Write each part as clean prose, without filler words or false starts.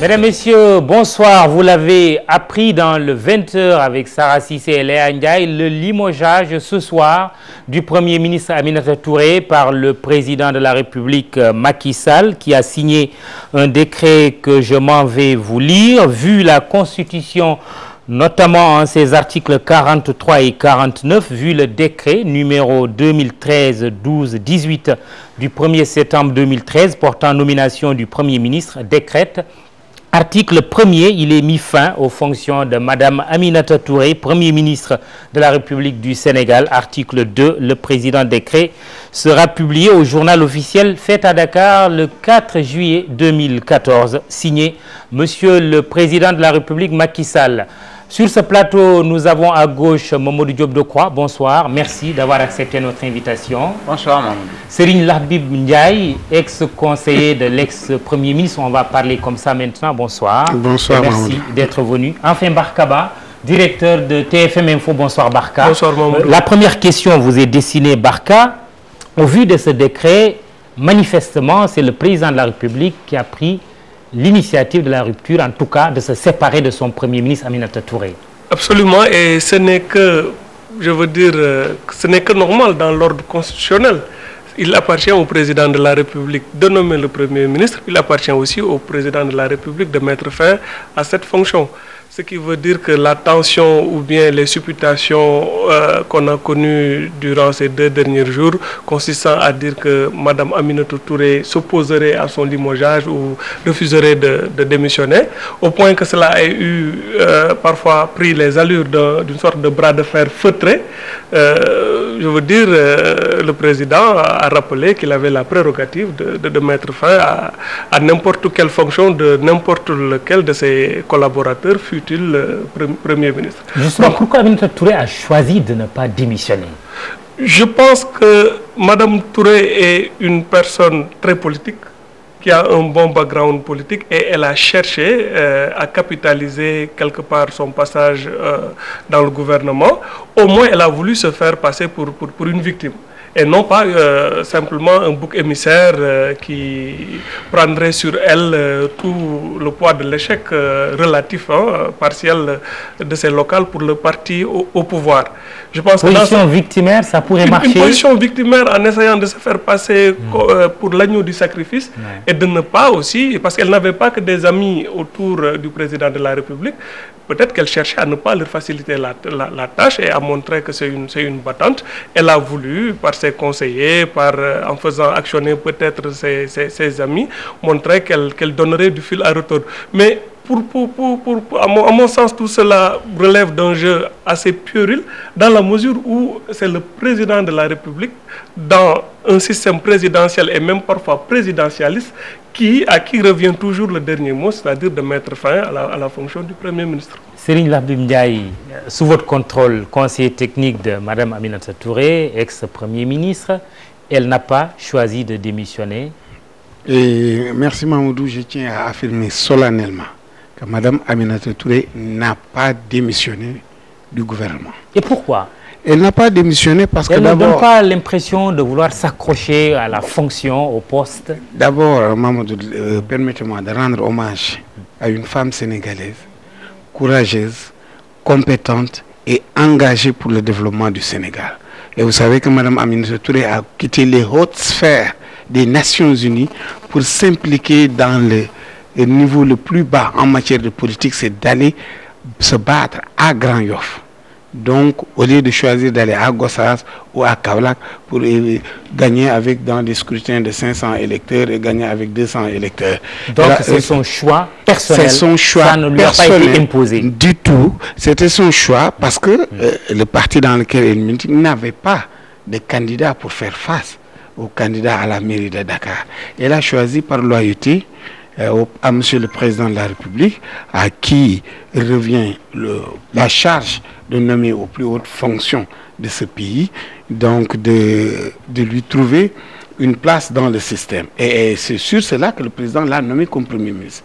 Mesdames, Messieurs, bonsoir. Vous l'avez appris dans le 20h avec Sarah Cissé et Léa Ndiaye, le limogeage ce soir du Premier ministre Aminata Touré par le président de la République Macky Sall, qui a signé un décret que je m'en vais vous lire. Vu la Constitution, notamment en ses articles 43 et 49, vu le décret numéro 2013-12-18 du 1er septembre 2013 portant nomination du Premier ministre, décrète. Article 1er, il est mis fin aux fonctions de Madame Aminata Touré, Premier ministre de la République du Sénégal. Article 2, le président décret sera publié au journal officiel fait à Dakar le 4 juillet 2014, signé Monsieur le Président de la République Macky Sall. Sur ce plateau, nous avons à gauche Mamadou Diop Decroix. Bonsoir, merci d'avoir accepté notre invitation. Bonsoir Mamadou. Serigne Labib Ndiaye, ex-conseiller de l'ex-premier ministre. On va parler comme ça maintenant. Bonsoir. Bonsoir. Merci d'être venu. Enfin, Barkaba, directeur de TFM Info. Bonsoir Barka. Bonsoir Mamadou. La première question vous est destinée, Barka. Au vu de ce décret, manifestement, c'est le président de la République qui a pris l'initiative de la rupture, en tout cas, de se séparer de son Premier ministre Aminata Touré. Absolument, et ce n'est que, je veux dire, ce n'est que normal dans l'ordre constitutionnel. Il appartient au président de la République de nommer le Premier ministre, il appartient aussi au président de la République de mettre fin à cette fonction. Ce qui veut dire que la tension ou bien les supputations qu'on a connues durant ces 2 derniers jours, consistant à dire que Mme Aminata Touré s'opposerait à son limogeage ou refuserait de démissionner, au point que cela ait eu parfois pris les allures d'une sorte de bras de fer feutré. Je veux dire, le président a rappelé qu'il avait la prérogative de mettre fin à n'importe quelle fonction de n'importe lequel de ses collaborateurs, fut-il Premier ministre. Justement, pourquoi Aminata Touré a choisi de ne pas démissionner? Je pense que Mme Touré est une personne très politique, qui a un bon background politique, et elle a cherché à capitaliser quelque part son passage dans le gouvernement. Au moins, elle a voulu se faire passer pour une victime, et non pas simplement un bouc émissaire qui prendrait sur elle tout le poids de l'échec relatif, partiel de ces locales pour le parti au pouvoir. Je pense position victimaire, ça pourrait marcher. Une position victimaire en essayant de se faire passer pour l'agneau du sacrifice, et de ne pas aussi, parce qu'elle n'avait pas que des amis autour du président de la République, peut-être qu'elle cherchait à ne pas leur faciliter la tâche et à montrer que c'est une battante. Elle a voulu, par ses conseillers, en faisant actionner peut-être ses amis, montrer qu'elle donnerait du fil à retordre. Mais à mon sens, tout cela relève d'un jeu assez puéril, dans la mesure où c'est le président de la République, dans un système présidentiel et même parfois présidentialiste, à qui revient toujours le dernier mot, c'est-à-dire de mettre fin à la fonction du Premier ministre. Serigne Labib Ndiaye, sous votre contrôle, conseiller technique de Mme Aminata Touré, ex-premier ministre, elle n'a pas choisi de démissionner. Et merci Mamadou, je tiens à affirmer solennellement que Mme Aminata Touré n'a pas démissionné du gouvernement. Et pourquoi? Elle n'a pas démissionné parce que d'abord... Elle ne donne pas l'impression de vouloir s'accrocher à la fonction, au poste. D'abord, Mamadou, permettez-moi de rendre hommage à une femme sénégalaise, courageuse, compétente et engagée pour le développement du Sénégal. Et vous savez que Mme Aminata Touré a quitté les hautes sphères des Nations Unies pour s'impliquer dans le niveau le plus bas en matière de politique, c'est d'aller se battre à Grand Yoff. Donc, au lieu de choisir d'aller à Gossas ou à Kaolack pour gagner dans des scrutins de 500 électeurs et gagner avec 200 électeurs. Donc, c'est son choix personnel. C'est son choix ça ne lui a pas été imposé. Du tout. C'était son choix parce que le parti dans lequel elle militait n'avait pas de candidat pour faire face au candidat à la mairie de Dakar. Elle a choisi par loyauté à Monsieur le Président de la République, à qui revient la charge de nommer aux plus hautes fonctions de ce pays, donc de lui trouver une place dans le système. Et c'est sur cela que le président l'a nommé comme Premier ministre.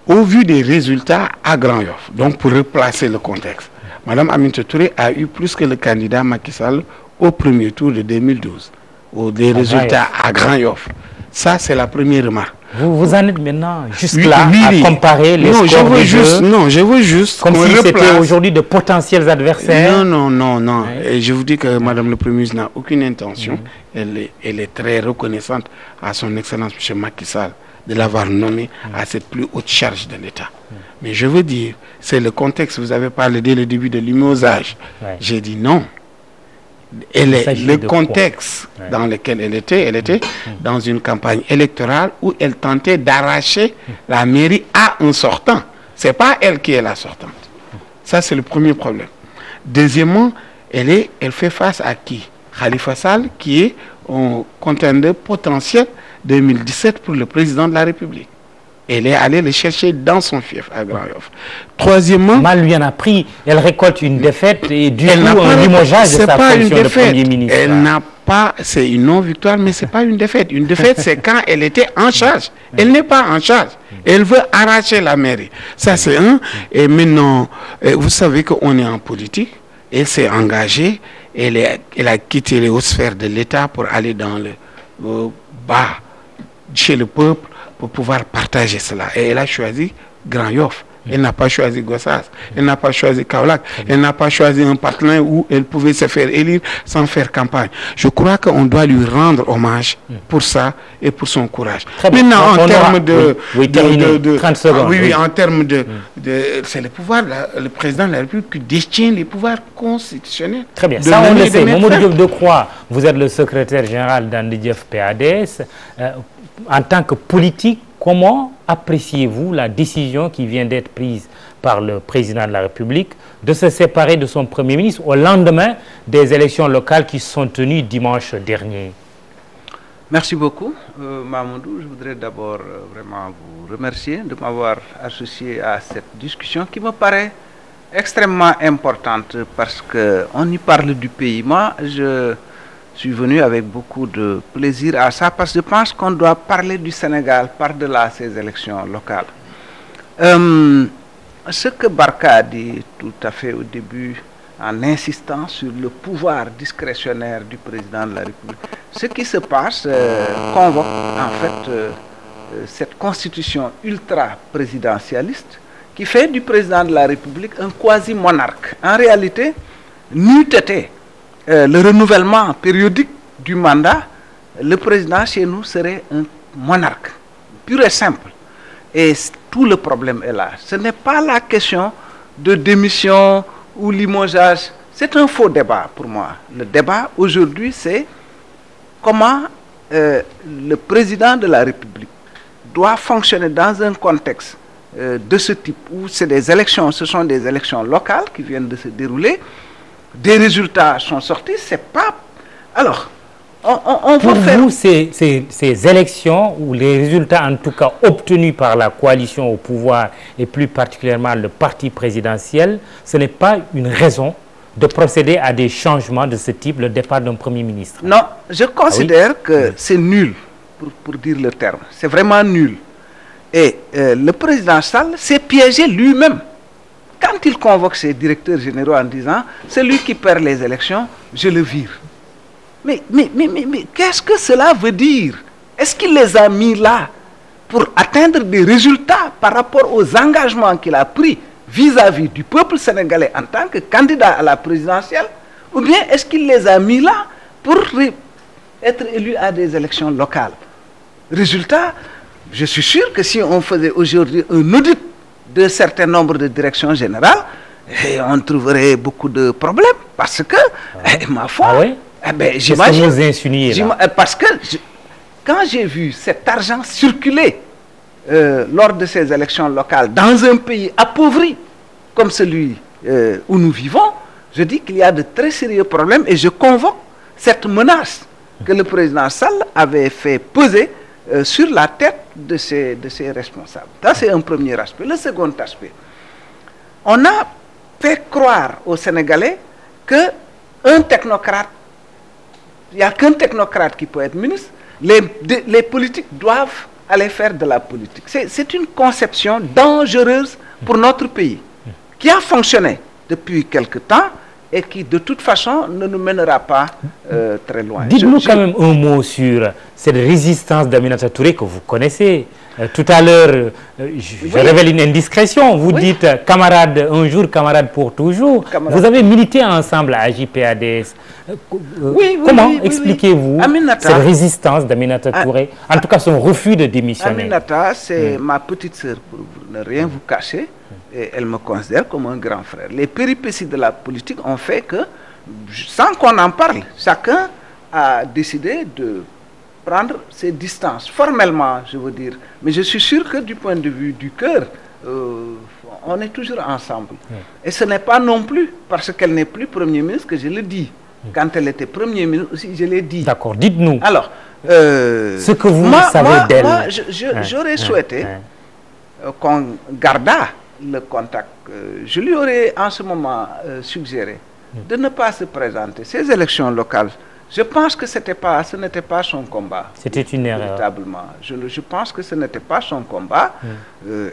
Au vu des résultats à Grand Yoff, donc pour replacer le contexte, Mme Aminata Touré a eu plus que le candidat Macky Sall au premier tour de 2012, des résultats à Grand Yoff. Ça, c'est la première remarque. Vous en êtes maintenant jusque-là à comparer les scores des deux. Non, je veux juste comme si c'était aujourd'hui de potentiels adversaires. Non. Et je vous dis que Madame le Premier ministre n'a aucune intention. Elle est très reconnaissante à son Excellence M. Macky Sall de l'avoir nommé à cette plus haute charge de l'État. Mais je veux dire, c'est le contexte. Vous avez parlé dès le début de limogeage. J'ai dit non. Le contexte dans lequel elle était dans une campagne électorale où elle tentait d'arracher la mairie à un sortant. Ce n'est pas elle qui est la sortante. Ça, c'est le premier problème. Deuxièmement, elle fait face à qui? Khalifa Sall, qui est un contender potentiel 2017 pour le président de la République. Elle est allée le chercher dans son fief à Grand-Yoff. Troisièmement... Mal lui en a pris. Elle récolte une défaite et du coup un limogeage de sa fonction de Premier ministre. Elle n'a pas... C'est une non-victoire, mais ce n'est pas une défaite. Une défaite, c'est quand elle était en charge. Elle n'est pas en charge. Elle veut arracher la mairie. Ça, c'est un. Et maintenant, vous savez qu'on est en politique. Elle s'est engagée. Elle a quitté les hautes sphères de l'État pour aller dans le bas, chez le peuple, pour pouvoir partager cela. Et elle a choisi Grand-Yoff. Elle n'a pas choisi Gossas. Elle n'a pas choisi Kaolack. Elle n'a pas choisi un partenaire où elle pouvait se faire élire sans faire campagne. Je crois qu'on doit lui rendre hommage pour ça et pour son courage. Maintenant, en termes de... 30 secondes. En termes de c'est le pouvoir, le président de la République qui détient les pouvoirs constitutionnels. Très bien. Ça, on le sait. Mamadou Diop Decroix, vous êtes le secrétaire général d'Andidjef PADS. En tant que politique, comment appréciez-vous la décision qui vient d'être prise par le président de la République de se séparer de son Premier ministre au lendemain des élections locales qui se sont tenues dimanche dernier? Merci beaucoup, Mamadou. Je voudrais d'abord vraiment vous remercier de m'avoir associé à cette discussion qui me paraît extrêmement importante parce qu'on y parle du pays. Moi, je suis venu avec beaucoup de plaisir à ça parce que je pense qu'on doit parler du Sénégal par-delà ces élections locales. Ce que Barka a dit tout à fait au début en insistant sur le pouvoir discrétionnaire du président de la République, ce qui se passe convoque en fait cette constitution ultra-présidentialiste qui fait du président de la République un quasi-monarque. En réalité, n'eût été le renouvellement périodique du mandat, le président chez nous serait un monarque, pur et simple. Et tout le problème est là. Ce n'est pas la question de démission ou limogeage. C'est un faux débat pour moi. Le débat aujourd'hui, c'est comment le président de la République doit fonctionner dans un contexte de ce type, où c'est des élections, ce sont des élections locales qui viennent de se dérouler. Des résultats sont sortis, c'est pas... Alors, pour vous, ces élections, ou les résultats en tout cas obtenus par la coalition au pouvoir, et plus particulièrement le parti présidentiel, ce n'est pas une raison de procéder à des changements de ce type, le départ d'un Premier ministre? Non, je considère que c'est nul, pour dire le terme. C'est vraiment nul. Et le président Sall s'est piégé lui-même. Quand il convoque ses directeurs généraux en disant « celui qui perd les élections, je le vire ». Mais qu'est-ce que cela veut dire? Est-ce qu'il les a mis là pour atteindre des résultats par rapport aux engagements qu'il a pris vis-à-vis du peuple sénégalais en tant que candidat à la présidentielle? Ou bien est-ce qu'il les a mis là pour être élu à des élections locales? Résultat, je suis sûr que si on faisait aujourd'hui un audit de certain nombre de directions générales, on trouverait beaucoup de problèmes parce que, ma foi, j'imagine. Qu'est-ce que vous insinuez là? Parce que quand j'ai vu cet argent circuler lors de ces élections locales dans un pays appauvri comme celui où nous vivons, je dis qu'il y a de très sérieux problèmes et je convoque cette menace que le président Sall avait fait peser sur la tête de ces responsables. Ça, c'est un premier aspect. Le second aspect, on a fait croire aux Sénégalais qu'un technocrate, il n'y a qu'un technocrate qui peut être ministre, les politiques doivent aller faire de la politique. C'est une conception dangereuse pour notre pays, qui a fonctionné depuis quelque temps et qui de toute façon ne nous mènera pas très loin. Dites-nous quand même un mot sur cette résistance d'Aminata Touré que vous connaissez. Tout à l'heure, je révèle une indiscrétion. Vous dites camarade un jour, camarade pour toujours. Vous avez milité ensemble à AJ/PADS. Comment expliquez-vous cette résistance d'Aminata Touré, en tout cas son refus de démissionner? Aminata, c'est ma petite sœur, pour ne rien vous cacher, et elle me considère comme un grand frère. Les péripéties de la politique ont fait que, sans qu'on en parle, chacun a décidé de prendre ses distances, formellement, je veux dire. Mais je suis sûr que du point de vue du cœur, on est toujours ensemble. Et ce n'est pas non plus parce qu'elle n'est plus Premier ministre que je le dis. Quand elle était Premier ministre aussi, je l'ai dit. D'accord, dites-nous. Alors, ce que vous savez d'elle. Moi, j'aurais souhaité qu'on gardât le contact. Je lui aurais en ce moment suggéré de ne pas se présenter. Ces élections locales, je pense que ce n'était pas son combat. C'était une erreur. Véritablement. Je pense que ce n'était pas son combat.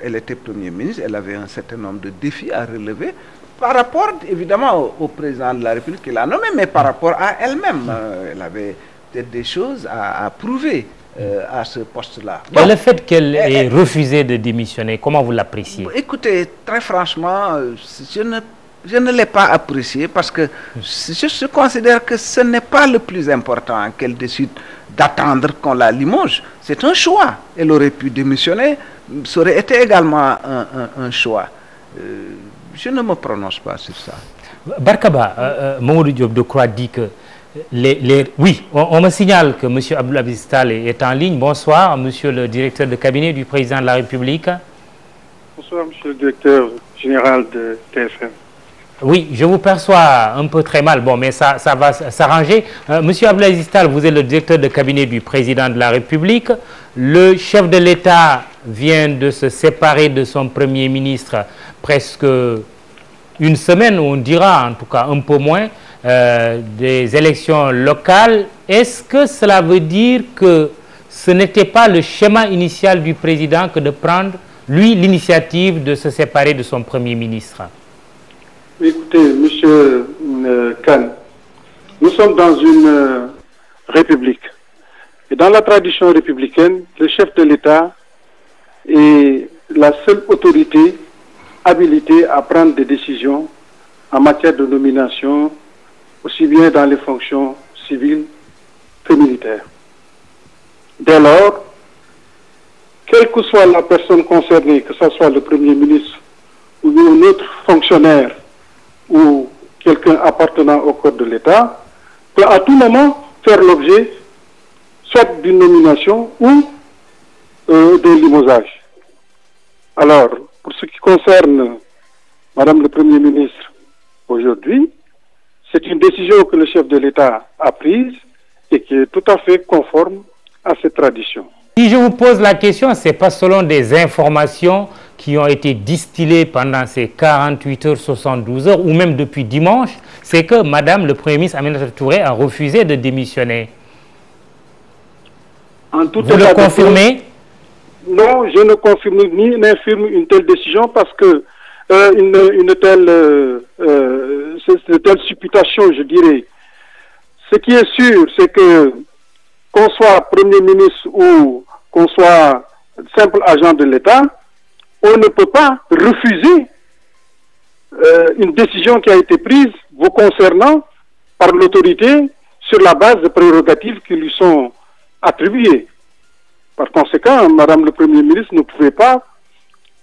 Elle était Premier ministre, elle avait un certain nombre de défis à relever par rapport évidemment au président de la République qui l'a nommé, mais par rapport à elle-même. Elle avait peut-être des choses à prouver à ce poste-là. Bon, et le fait qu'elle ait refusé de démissionner, comment vous l'appréciez? Écoutez, très franchement, je ne l'ai pas apprécié parce que je considère que ce n'est pas le plus important qu'elle décide d'attendre qu'on la limoge. C'est un choix. Elle aurait pu démissionner, ça aurait été également un choix. Je ne me prononce pas sur ça. Barkaba, Mamadou Diop Decroix dit que oui, on me signale que M. Abdoul Aziz Tall est en ligne. Bonsoir, monsieur le directeur de cabinet du président de la République. Bonsoir, monsieur le directeur général de TFM. Oui, je vous perçois un peu très mal, bon, mais ça va s'arranger. Monsieur Abdoul Aziz Tall, vous êtes le directeur de cabinet du président de la République. Le chef de l'État vient de se séparer de son Premier ministre presque une semaine, on dira en tout cas un peu moins, des élections locales. Est-ce que cela veut dire que ce n'était pas le schéma initial du président que de prendre, lui, l'initiative de se séparer de son Premier ministre? Écoutez, monsieur Khan, nous sommes dans une république. Et dans la tradition républicaine, le chef de l'État est la seule autorité habilitée à prendre des décisions en matière de nomination, aussi bien dans les fonctions civiles que militaires. Dès lors, quelle que soit la personne concernée, que ce soit le Premier ministre ou un autre fonctionnaire ou quelqu'un appartenant au corps de l'État, peut à tout moment faire l'objet soit d'une nomination ou d'un limogeage. Alors, pour ce qui concerne Madame le Premier ministre aujourd'hui, c'est une décision que le chef de l'État a prise et qui est tout à fait conforme à cette tradition. Si je vous pose la question, ce n'est pas selon des informations qui ont été distillées pendant ces 48 heures, 72 heures, ou même depuis dimanche, c'est que Madame le Premier ministre Aminata Touré a refusé de démissionner. Vous le confirmez? Non, je ne confirme ni n'infirme une telle décision parce que une telle supputation, je dirais. Ce qui est sûr, c'est que qu'on soit Premier ministre ou qu'on soit simple agent de l'État, on ne peut pas refuser une décision qui a été prise vous concernant par l'autorité sur la base de prérogatives qui lui sont attribuées. Par conséquent, Madame le Premier ministre ne pouvait pas,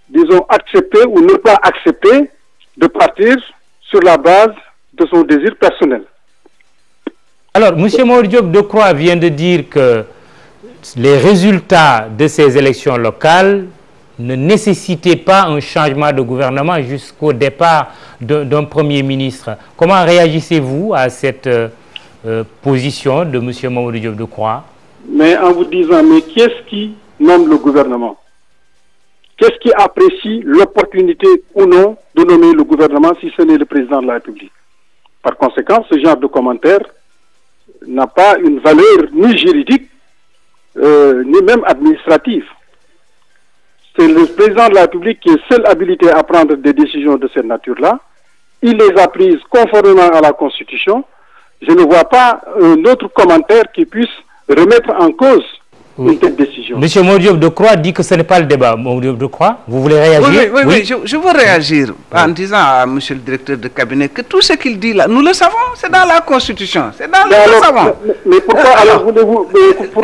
disons, accepter ou ne pas accepter de partir sur la base de son désir personnel. Alors, M. Mamadou Diop Decroix vient de dire que les résultats de ces élections locales ne nécessitaient pas un changement de gouvernement jusqu'au départ d'un Premier ministre. Comment réagissez-vous à cette position de M. Mamadou Diop Decroix? Mais en vous disant, mais qui est-ce qui nomme le gouvernement? Qu'est-ce qui apprécie l'opportunité ou non de nommer le gouvernement si ce n'est le président de la République? Par conséquent, ce genre de commentaire n'a pas une valeur ni juridique, ni même administrative. C'est le président de la République qui est seul habilité à prendre des décisions de cette nature-là. il les a prises conformément à la Constitution. Je ne vois pas un autre commentaire qui puisse remettre en cause une telle décision. Monsieur Modiop Decroix dit que ce n'est pas le débat. Modiop Decroix, vous voulez réagir? Oui. Je veux réagir en disant à monsieur le directeur de cabinet que tout ce qu'il dit là, nous le savons, c'est dans la Constitution. C'est dans le savons. Mais pourquoi alors voulez-vous...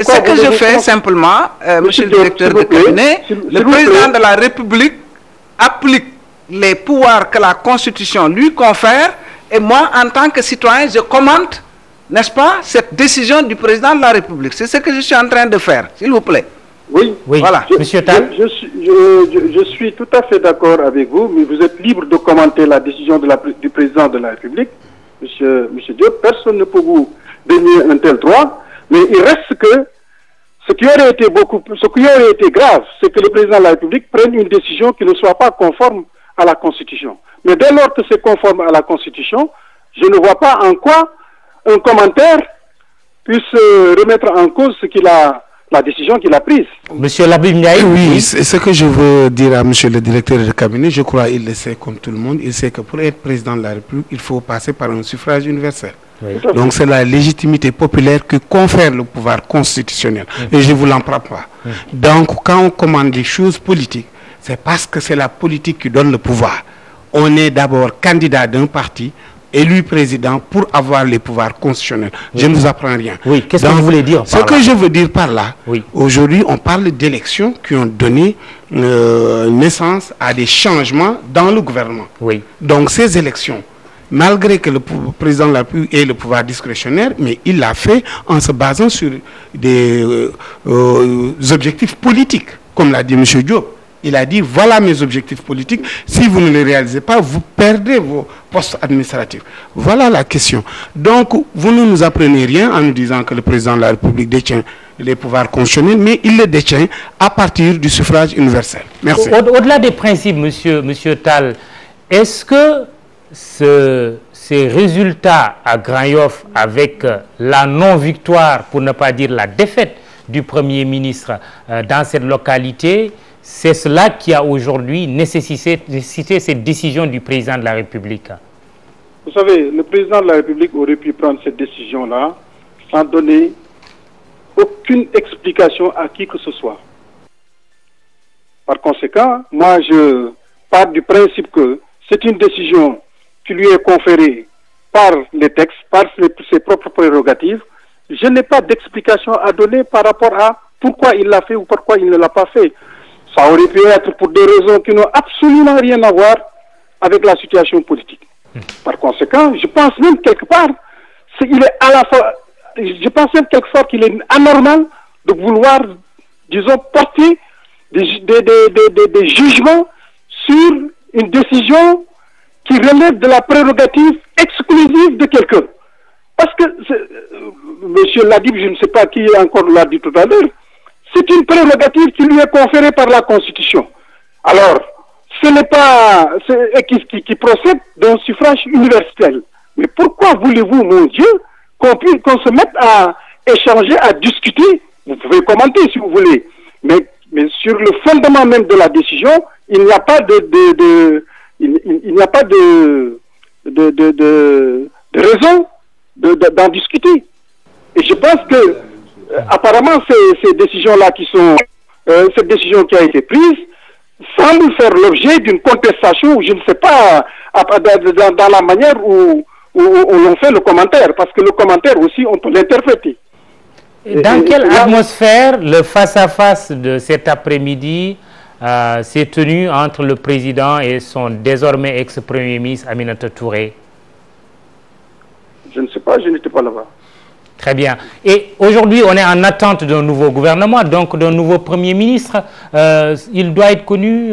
Ce que je fais simplement, monsieur le directeur de cabinet, le président de la République applique les pouvoirs que la Constitution lui confère, et moi, en tant que citoyen, je commente, n'est-ce pas, cette décision du président de la République. C'est ce que je suis en train de faire, s'il vous plaît. Oui, voilà. Monsieur Tall. Je suis tout à fait d'accord avec vous, mais vous êtes libre de commenter la décision du président de la République, monsieur Diop. Personne ne peut vous dénier un tel droit, mais il reste que ce qui aurait été grave, c'est que le président de la République prenne une décision qui ne soit pas conforme à la Constitution. Mais dès lors que c'est conforme à la Constitution, je ne vois pas en quoi un commentaire puisse remettre en cause la décision qu'il a prise. Monsieur Labib Ndiaye, oui, c'est ce que je veux dire à monsieur le directeur de cabinet. Je crois qu'il le sait comme tout le monde. Il sait que pour être président de la République, il faut passer par un suffrage universel. Oui. Donc c'est la légitimité populaire que confère le pouvoir constitutionnel. Et je ne vous l'en prends pas. Donc quand on commande des choses politiques, c'est parce que c'est la politique qui donne le pouvoir. On est d'abord candidat d'un parti, élu président pour avoir les pouvoirs constitutionnels. Je ne vous apprends rien. Oui, qu'est-ce que vous voulez dire par là? Ce que je veux dire par là, aujourd'hui, on parle d'élections qui ont donné naissance à des changements dans le gouvernement. Oui. Donc ces élections, malgré que le président de la République ait le pouvoir discrétionnaire, mais il l'a fait en se basant sur des objectifs politiques, comme l'a dit M. Diop. Il a dit, voilà mes objectifs politiques. Si vous ne les réalisez pas, vous perdez vos postes administratifs. Voilà la question. Donc, vous ne nous apprenez rien en nous disant que le président de la République détient les pouvoirs constitutionnels, mais il les détient à partir du suffrage universel. Merci. Au-delà des principes, monsieur Tall, est-ce que ces résultats à Grand-Yoff avec la non-victoire, pour ne pas dire la défaite du Premier ministre dans cette localité, c'est cela qui a aujourd'hui nécessité cette décision du président de la République? Vous savez, le président de la République aurait pu prendre cette décision-là sans donner aucune explication à qui que ce soit. Par conséquent, moi je pars du principe que c'est une décision qui lui est conférée par les textes, par ses propres prérogatives. Je n'ai pas d'explication à donner par rapport à pourquoi il l'a fait ou pourquoi il ne l'a pas fait. Ça aurait pu être pour des raisons qui n'ont absolument rien à voir avec la situation politique. Par conséquent, je pense même quelque part, il est à la fois, je pense même quelque part qu'il est anormal de vouloir, disons, porter des jugements sur une décision qui relève de la prérogative exclusive de quelqu'un. Parce que, monsieur Ladib, je ne sais pas qui encore l'a dit tout à l'heure, c'est une prérogative qui lui est conférée par la Constitution. Alors, ce n'est pas... qui procède d'un suffrage universel. Mais pourquoi voulez-vous, mon Dieu, qu'on se mette à échanger, à discuter? Vous pouvez commenter si vous voulez. Mais sur le fondement même de la décision, il n'y a pas il n'y a pas de raison d'en discuter. Et je pense que apparemment, ces décisions-là cette décision qui a été prise semble faire l'objet d'une contestation, ou je ne sais pas, dans la manière où l'on fait le commentaire, parce que le commentaire aussi, on peut l'interpréter. Dans quelle atmosphère le face-à-face de cet après-midi s'est tenu entre le président et son désormais ex-premier ministre Aminata Touré? Je ne sais pas, je n'étais pas là-bas. Très bien. Et aujourd'hui, on est en attente d'un nouveau gouvernement, donc d'un nouveau Premier ministre. Il doit être connu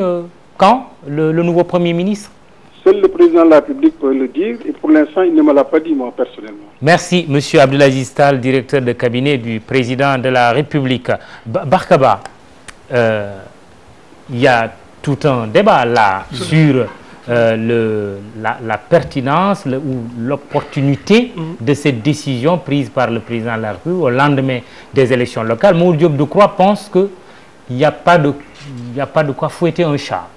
quand, le nouveau Premier ministre? Seul le président de la République peut le dire, et pour l'instant, il ne me l'a pas dit, moi, personnellement. Merci, M. Abdelaziz Tall, directeur de cabinet du président de la République. Barkaba, il y a tout un débat là sur la pertinence ou l'opportunité de cette décision prise par le président de la République au lendemain des élections locales. Maud Diop Decroix pense qu'il n'y a pas de quoi fouetter un chat.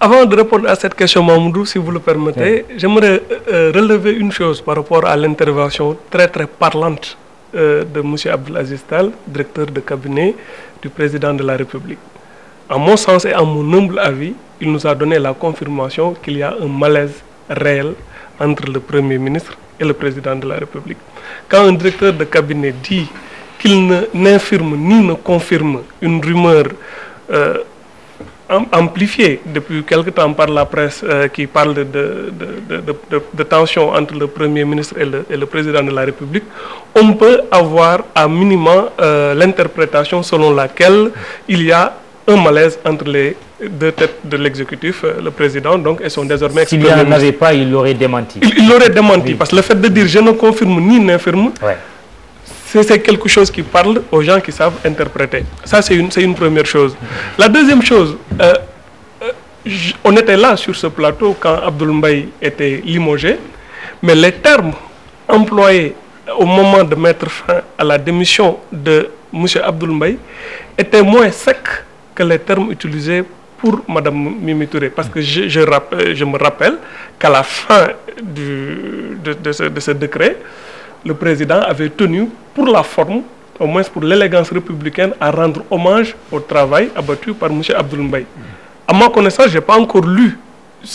Avant de répondre à cette question, Mamoudou, si vous le permettez, j'aimerais relever une chose par rapport à l'intervention très parlante de M. Abdelaziz Tall, directeur de cabinet du président de la République. À mon sens et à mon humble avis, il nous a donné la confirmation qu'il y a un malaise réel entre le Premier ministre et le président de la République. Quand un directeur de cabinet dit qu'il n'infirme ni ne confirme une rumeur amplifiée depuis quelque temps par la presse qui parle de tension entre le Premier ministre et le président de la République, on peut avoir à minima l'interprétation selon laquelle il y a un malaise entre les deux têtes de l'exécutif, le président donc, et son désormais S'il n'y en avait pas, il l'aurait démenti. Il l'aurait démenti, parce que le fait de dire je ne confirme ni n'infirme, c'est quelque chose qui parle aux gens qui savent interpréter. Ça, c'est une première chose. La deuxième chose, on était là sur ce plateau quand Abdoul Mbaye était limogé, mais les termes employés au moment de mettre fin à la démission de M. Abdoul Mbaye étaient moins secs que les termes utilisés pour Mme Mimi Touré. Parce que je me rappelle qu'à la fin de ce décret, le président avait tenu pour la forme, au moins pour l'élégance républicaine, à rendre hommage au travail abattu par M. Abdoul Mbaye. À ma connaissance, je n'ai pas encore lu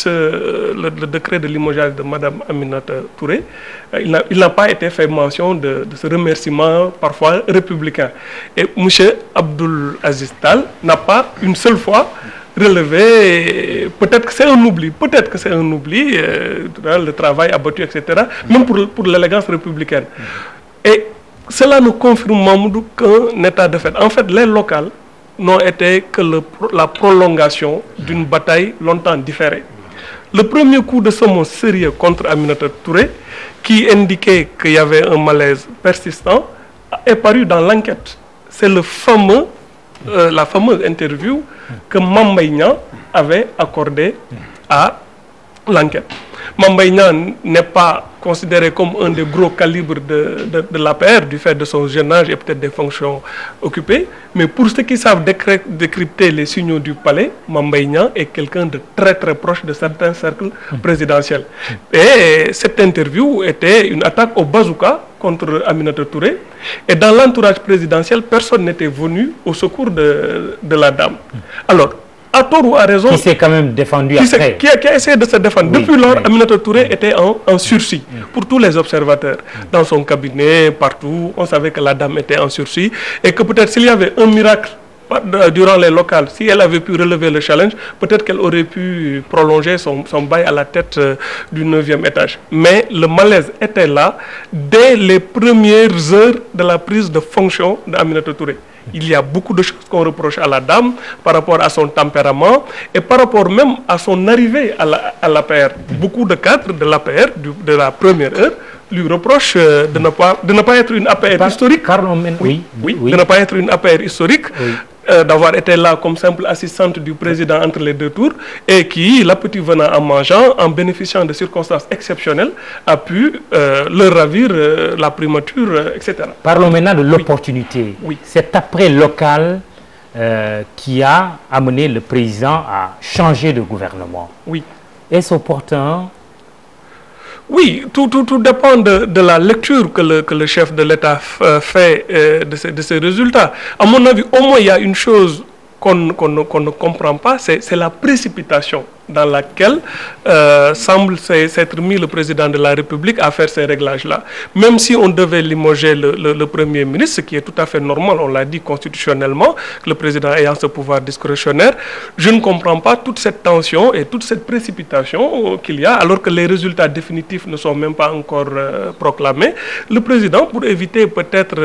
le décret de limogeage de Mme Aminata Touré. Il n'a pas été fait mention de ce remerciement parfois républicain. Et M. Abdoul Aziz Tall n'a pas une seule fois relevé, peut-être que c'est un oubli, le travail abattu, etc., même pour l'élégance républicaine. Et cela nous confirme, Mamoudou, qu'un état de fait. En fait, les locales n'ont été que la prolongation d'une bataille longtemps différée. Le premier coup de semonce sérieux contre Aminata Touré, qui indiquait qu'il y avait un malaise persistant, est paru dans l'enquête. C'est la fameuse interview que Mame Mbaye Niang avait accordée à l'enquête. Mame Mbaye Niang n'est pas considéré comme un des gros calibres de l'APR du fait de son jeune âge et peut-être des fonctions occupées, mais pour ceux qui savent décrypter les signaux du palais, Mame Mbaye Niang est quelqu'un de très proche de certains cercles présidentiels. Et cette interview était une attaque au bazooka contre Aminata Touré, et dans l'entourage présidentiel, personne n'était venu au secours de la dame. Alors, à tort ou à raison... Qui s'est quand même défendu après. Qui a essayé de se défendre. Oui, depuis lors, Aminata Touré était en sursis pour tous les observateurs. Dans son cabinet, partout, on savait que la dame était en sursis et que peut-être s'il y avait un miracle durant les locales, si elle avait pu relever le challenge, peut-être qu'elle aurait pu prolonger son bail à la tête du 9e étage. Mais le malaise était là dès les premières heures de la prise de fonction d'Aminata Touré. Il y a beaucoup de choses qu'on reproche à la dame par rapport à son tempérament et par rapport même à son arrivée à l'APR. Beaucoup de cadres de l'APR, de la première heure, lui reprochent de ne pas être une APR historique. De ne pas être une APR historique, d'avoir été là comme simple assistante du président entre les deux tours et qui, l'appétit venant en mangeant, en bénéficiant de circonstances exceptionnelles, a pu leur ravir la primature, etc. Parlons maintenant de l'opportunité. C'est après local qui a amené le président à changer de gouvernement. Est-ce opportun? Oui, tout dépend de la lecture que le chef de l'État fait de ces résultats. À mon avis, au moins, il y a une chose qu'on ne comprend pas, c'est la précipitation dans laquelle semble s'être mis le président de la République à faire ces réglages-là. Même si on devait limoger le Premier ministre, ce qui est tout à fait normal, on l'a dit constitutionnellement, le président ayant ce pouvoir discrétionnaire, je ne comprends pas toute cette tension et toute cette précipitation qu'il y a, alors que les résultats définitifs ne sont même pas encore proclamés. Le président, pour éviter peut-être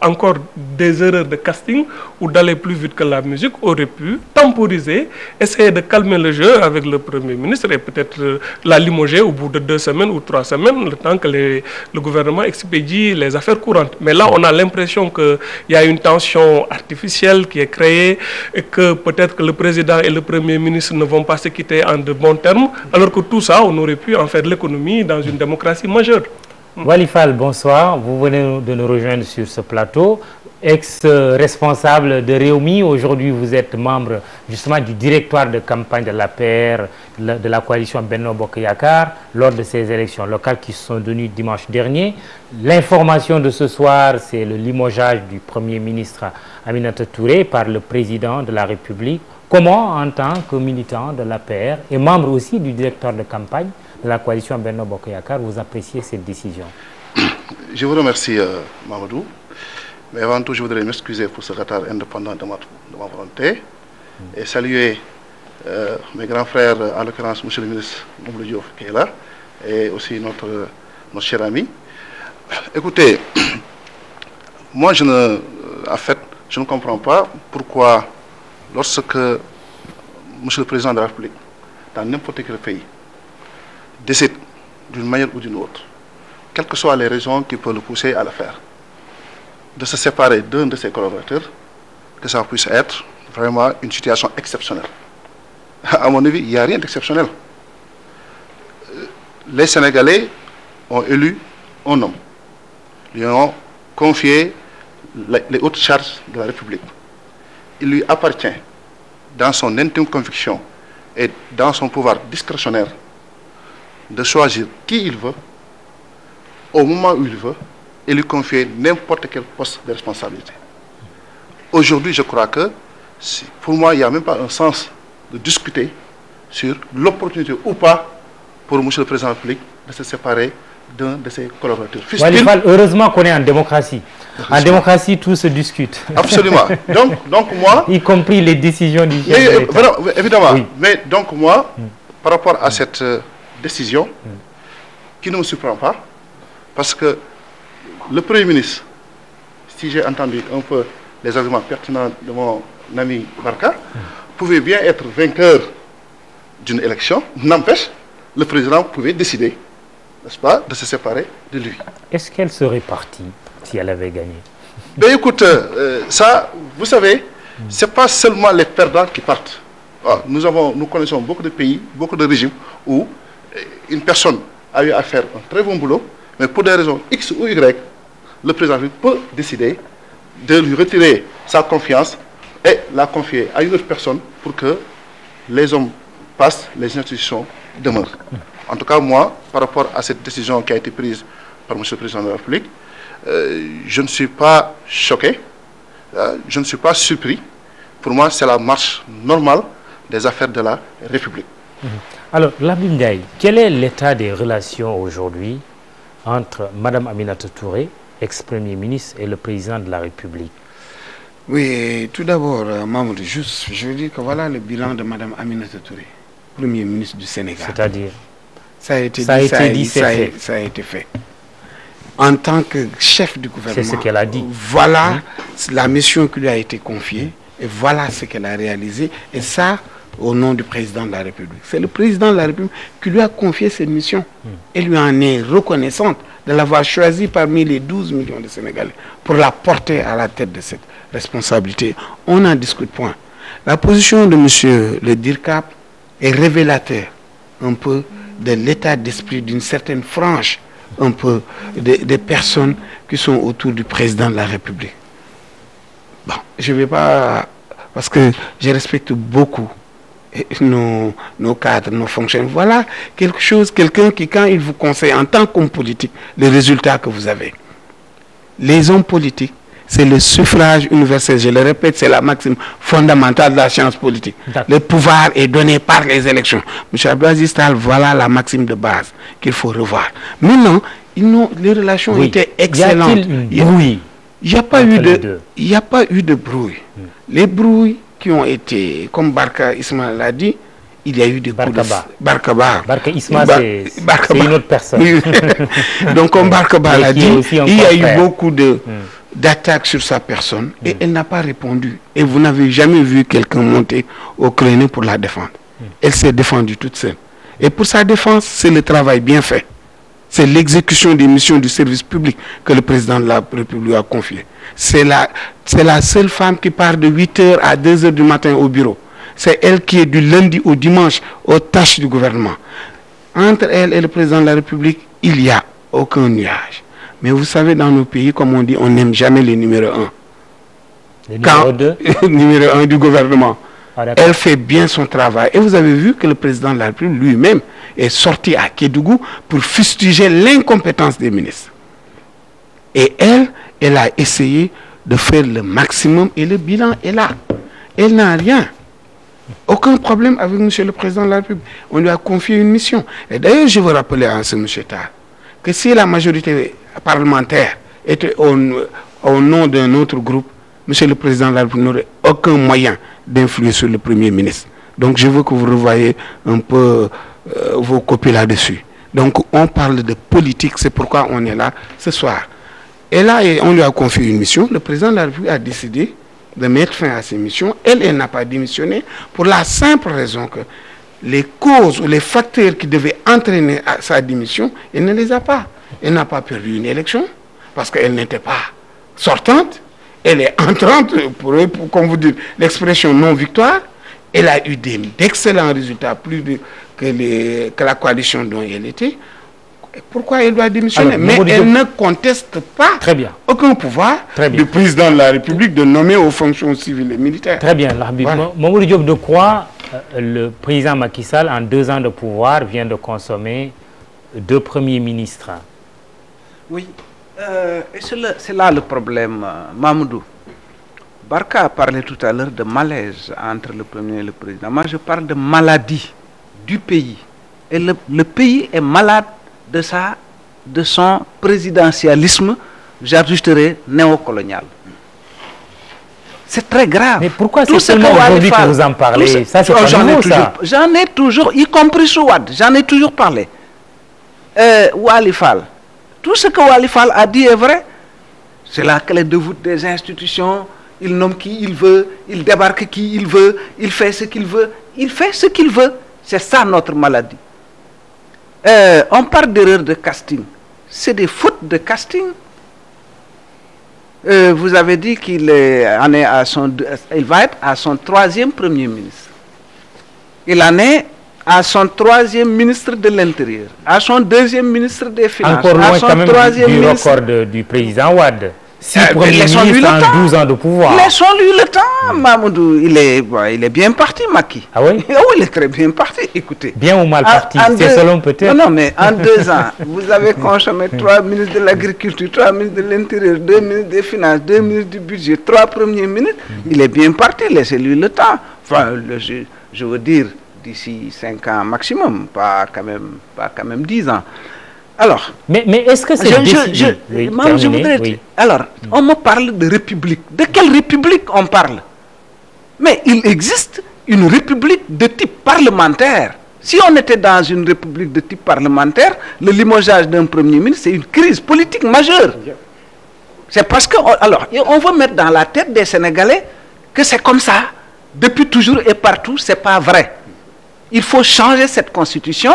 encore des erreurs de casting ou d'aller plus vite que la musique, aurait pu temporiser, essayer de calmer le jeu avec le Premier ministre et peut-être la limoger au bout de 2 semaines ou 3 semaines, le temps que le gouvernement expédie les affaires courantes. Mais là, on a l'impression qu'il y a une tension artificielle qui est créée et que peut-être que le président et le Premier ministre ne vont pas se quitter en de bons termes, alors que tout ça, on aurait pu en faire l'économie dans une démocratie majeure. Walifal, bonsoir. Vous venez de nous rejoindre sur ce plateau. ex-responsable de Réumi. Aujourd'hui, vous êtes membre justement du directoire de campagne de l'APR, de la coalition Benno Bokk Yakaar, lors de ces élections locales qui se sont tenues dimanche dernier. L'information de ce soir, c'est le limogeage du Premier ministre Aminata Touré par le président de la République. Comment, en tant que militant de l'APR et membre aussi du directoire de campagne de la coalition Benno Bokk Yakaar, vous appréciez cette décision? Je vous remercie, Mamadou. Mais avant tout, je voudrais m'excuser pour ce retard indépendant de ma volonté et saluer mes grands frères, en l'occurrence M. le ministre Mamadou Diouf qui est là, et aussi notre cher ami. Écoutez, moi en fait, je ne comprends pas pourquoi lorsque M. le Président de la République, dans n'importe quel pays, décide d'une manière ou d'une autre, quelles que soient les raisons qui peuvent le pousser à le faire, de se séparer d'un de ses collaborateurs, que ça puisse être vraiment une situation exceptionnelle. À mon avis, il n'y a rien d'exceptionnel. Les Sénégalais ont élu un homme. Ils lui ont confié les hautes charges de la République. Il lui appartient, dans son intime conviction et dans son pouvoir discrétionnaire, de choisir qui il veut, au moment où il veut, et lui confier n'importe quel poste de responsabilité. Aujourd'hui, je crois que, pour moi, il n'y a même pas un sens de discuter sur l'opportunité ou pas pour M. le Président de la République de se séparer d'un de ses collaborateurs. Heureusement qu'on est en démocratie. En démocratie, tout se discute. Absolument. Donc moi... y compris les décisions du chef de l'État. Évidemment. Oui. Mais donc moi, par rapport à cette décision, qui ne me surprend pas, parce que le Premier ministre, si j'ai entendu un peu les arguments pertinents de mon ami Barka, pouvait bien être vainqueur d'une élection. N'empêche, le président pouvait décider, n'est-ce pas, de se séparer de lui. Est-ce qu'elle serait partie si elle avait gagné? Ben écoute, ça, vous savez, ce n'est pas seulement les perdants qui partent. Nous connaissons beaucoup de pays, beaucoup de régimes où une personne a eu à faire un très bon boulot, mais pour des raisons X ou Y, le président peut décider de lui retirer sa confiance et la confier à une autre personne pour que les hommes passent, les institutions demeurent. En tout cas, moi, par rapport à cette décision qui a été prise par M. le Président de la République, je ne suis pas choqué, je ne suis pas surpris. Pour moi, c'est la marche normale des affaires de la République. Alors, Labib Ndiaye, quel est l'état des relations aujourd'hui entre Mme Aminata Touré, ex-premier ministre, et le président de la République? Oui, tout d'abord, Mamadou, je veux dire que voilà le bilan de Mme Aminata Touré, premier ministre du Sénégal. C'est-à-dire? Ça a été fait. En tant que chef du gouvernement, c'est ce qu'elle a dit. Voilà la mission qui lui a été confiée et voilà ce qu'elle a réalisé. Et ça, au nom du président de la République. C'est le président de la République qui lui a confié cette mission. Et lui en est reconnaissante de l'avoir choisi parmi les 12 millions de Sénégalais pour la porter à la tête de cette responsabilité. On n'en discute point. La position de M. le DIRCAP est révélateur un peu de l'état d'esprit d'une certaine frange un peu des personnes qui sont autour du président de la République. Bon, je ne vais pas... Parce que je respecte beaucoup nos cadres, nos fonctionnaires. Voilà quelqu'un qui, quand il vous conseille en tant qu'homme politique, les résultats que vous avez. Les hommes politiques, c'est le suffrage universel. Je le répète, c'est la maxime fondamentale de la science politique. Le pouvoir est donné par les élections. M. Abdelaziz Tall, voilà la maxime de base qu'il faut revoir. Maintenant, les relations étaient excellentes. Il n'y a pas eu de brouille. Les brouilles qui ont été, comme Barka Ismail l'a dit, il y a eu des coups de... Barka Ismail, c'est une autre personne. Oui. Donc, comme Barka l'a dit, il y a eu beaucoup d'attaques sur sa personne et elle n'a pas répondu. Et vous n'avez jamais vu quelqu'un monter au créneau pour la défendre. Elle s'est défendue toute seule. Et pour sa défense, c'est le travail bien fait. C'est l'exécution des missions du service public que le président de la République a confié. C'est la seule femme qui part de 8h à 2h du matin au bureau. C'est elle qui est du lundi au dimanche aux tâches du gouvernement. Entre elle et le président de la République, il n'y a aucun nuage. Mais vous savez, dans nos pays, comme on dit, on n'aime jamais les numéros 1. numéro 1 du gouvernement. Elle fait bien son travail. Et vous avez vu que le président de la République lui-même est sorti à Kédougou pour fustiger l'incompétence des ministres. Et elle a essayé de faire le maximum et le bilan est là. Elle n'a rien. Aucun problème avec M. le Président de la République. On lui a confié une mission. Et d'ailleurs, je veux rappeler à ce M. Tar que si la majorité parlementaire était au nom d'un autre groupe, M. le Président de la République n'aurait aucun moyen d'influer sur le Premier ministre. Donc je veux que vous revoyez un peu vos copies là-dessus. Donc on parle de politique, c'est pourquoi on est là ce soir. Et là, on lui a confié une mission. Le Président de la République a décidé de mettre fin à ses missions. Elle n'a pas démissionné pour la simple raison que les causes ou les facteurs qui devaient entraîner à sa démission, elle ne les a pas. Elle n'a pas perdu une élection parce qu'elle n'était pas sortante. Elle est entrante, comme vous dites, l'expression non-victoire. Elle a eu d'excellents résultats, plus que la coalition dont elle était. Pourquoi elle doit démissionner? Mais elle ne conteste pas aucun pouvoir du président de la République de nommer aux fonctions civiles et militaires. Très bien. Voilà. Mamoudou Diop, de quoi le président Macky Sall, en 2 ans de pouvoir, vient de consommer 2 premiers ministres? Oui, et c'est là le problème, Mamoudou. Barka a parlé tout à l'heure de malaise entre le premier et le président. Moi, je parle de maladie du pays. Et le pays est malade de son présidentialisme, j'ajusterai, néocolonial. C'est très grave. Mais pourquoi c'est seulement aujourd'hui que vous en parlez? Ça, c'est pas nouveau, ça. J'en ai toujours, y compris sur Wad, j'en ai toujours parlé. Walifal. Tout ce que Walifal a dit est vrai. C'est la clé de voûte des institutions. Il nomme qui il veut, il débarque qui il veut, il fait ce qu'il veut. Il fait ce qu'il veut. C'est ça notre maladie. On parle d'erreur de casting. C'est des fautes de casting. Vous avez dit qu'il il va être à son 3e Premier ministre. Il en est à son 3e ministre de l'Intérieur, à son 2e ministre des Finances, encore loin à son quand même 3e du ministre... record du président Wade. 6 premiers ministres en 12 ans de pouvoir. Laissons-lui le temps, Mamoudou. Il est bien parti, Macky. Ah oui? Oui, il est très bien parti. Écoutez. Bien ou mal parti, c'est selon peut-être. Non, mais en 2 ans, vous avez consommé 3 ministres de l'Agriculture, 3 ministres de l'Intérieur, 2 ministres des Finances, 2 ministres du Budget, 3 premiers ministres. Il est bien parti. Laissez-lui le temps. Enfin, je veux dire, d'ici 5 ans maximum, pas quand même 10 ans. Alors, mais est-ce que c'est je voudrais alors, on me parle de république. De quelle république on parle? Mais il existe une république de type parlementaire. Si on était dans une république de type parlementaire, le limogeage d'un premier ministre, c'est une crise politique majeure. C'est parce que, alors, on veut mettre dans la tête des Sénégalais que c'est comme ça, depuis toujours et partout. C'est pas vrai. Il faut changer cette constitution.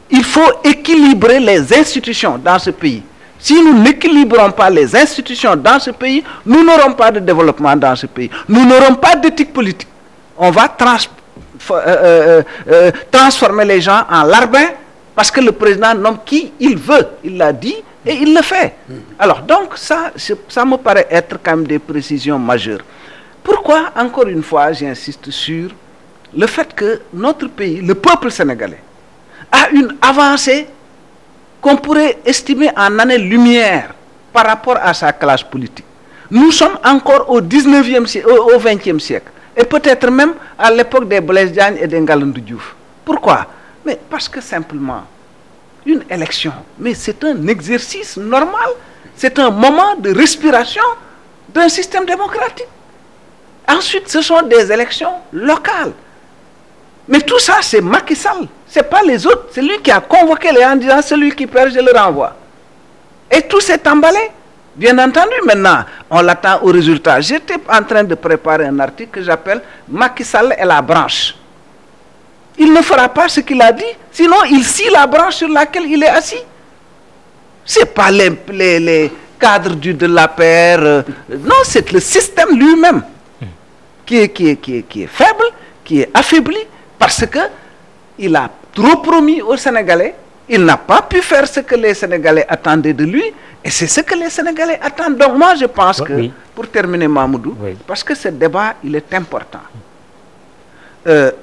Il faut équilibrer les institutions dans ce pays. Si nous n'équilibrons pas les institutions dans ce pays, nous n'aurons pas de développement dans ce pays. Nous n'aurons pas d'éthique politique. On va transformer les gens en larbins parce que le président nomme qui il veut. Il l'a dit et il le fait. Alors donc ça me paraît être quand même des précisions majeures. Pourquoi, encore une fois, j'insiste sur le fait que notre pays, le peuple sénégalais, a une avancée qu'on pourrait estimer en années-lumière par rapport à sa classe politique. Nous sommes encore au 19e siècle, au 20e siècle, et peut-être même à l'époque des Blaise Diagne et des Ngalandou Diouf. Pourquoi? Mais parce que simplement, une élection, mais c'est un exercice normal, c'est un moment de respiration d'un système démocratique. Ensuite, ce sont des élections locales. Mais tout ça, c'est Macky Sall. Ce n'est pas les autres. C'est lui qui a convoqué les gens en disant celui qui perd, je le renvoie. Et tout s'est emballé. Bien entendu, maintenant, on l'attend au résultat. J'étais en train de préparer un article que j'appelle Macky Sall et la branche. Il ne fera pas ce qu'il a dit, sinon il scie la branche sur laquelle il est assis. Ce n'est pas les cadres de l'APR. Non, c'est le système lui-même qui est faible, qui est affaibli. Parce qu'il a trop promis aux Sénégalais, il n'a pas pu faire ce que les Sénégalais attendaient de lui, et c'est ce que les Sénégalais attendent. Donc moi je pense que pour terminer, Mahmoudou, parce que ce débat, il est important.